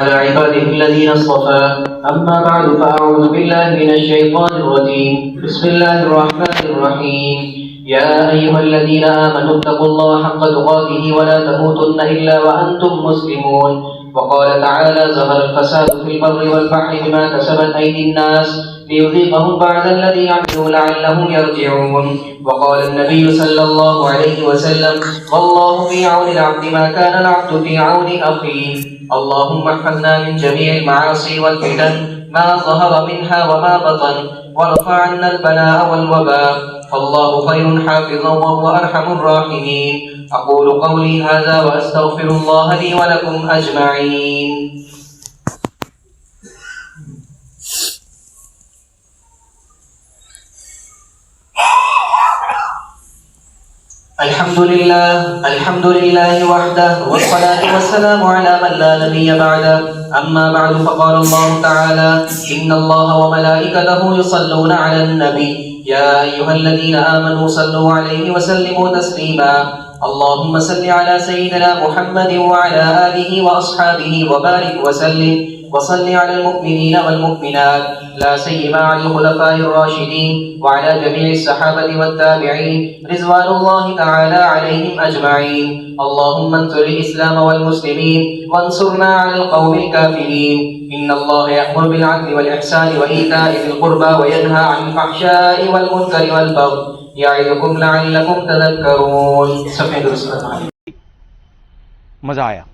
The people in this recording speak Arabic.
على عباده الذين اصطفى. أما بعد فأعوذ بالله من الشيطان الرجيم. بسم الله الرحمن الرحيم. يا أيها الذين آمنوا اتقوا الله حق تقاته ولا تموتن إلا وأنتم مسلمون. وقال تعالى: ظهر الفساد في البر والبحر بما كسبت أيدي الناس ليذيقهم بعد الذي عملوا لعلهم يرجعون. وقال النبي صلى الله عليه وسلم: والله في عون العبد ما كان العبد في عون أخيه. اللهم احفظنا من جميع المعاصي والفتن ما ظهر منها وما بطن، وارفع عنا البلاء والوباء، فالله خير حافظا وهو أرحم الراحمين. أقول قولي هذا وأستغفر الله لي ولكم أجمعين. الحمد لله وحده، والصلاة والسلام على من لا نبي بعده. أما بعد، فقال الله تعالى: إن الله وملائكته يصلون على النبي يا أيها الذين آمنوا صلوا عليه وسلموا تسليما. اللهم صل على سيدنا محمد وعلى آله وأصحابه وبارك وسلم، وصل على المؤمنين والمؤمنات، لا سيما على الخلفاء الراشدين وعلى جميع الصحابة والتابعين رضوان الله تعالى عليهم أجمعين. اللهم انصر الإسلام والمسلمين وانصرنا على القوم الكافرين. إن الله يأمر بالعدل والإحسان وإيتاء ذي القربى وينهى عن الفحشاء والمنكر والبغي يعظكم لعلكم تذكرون. मज़ा आया।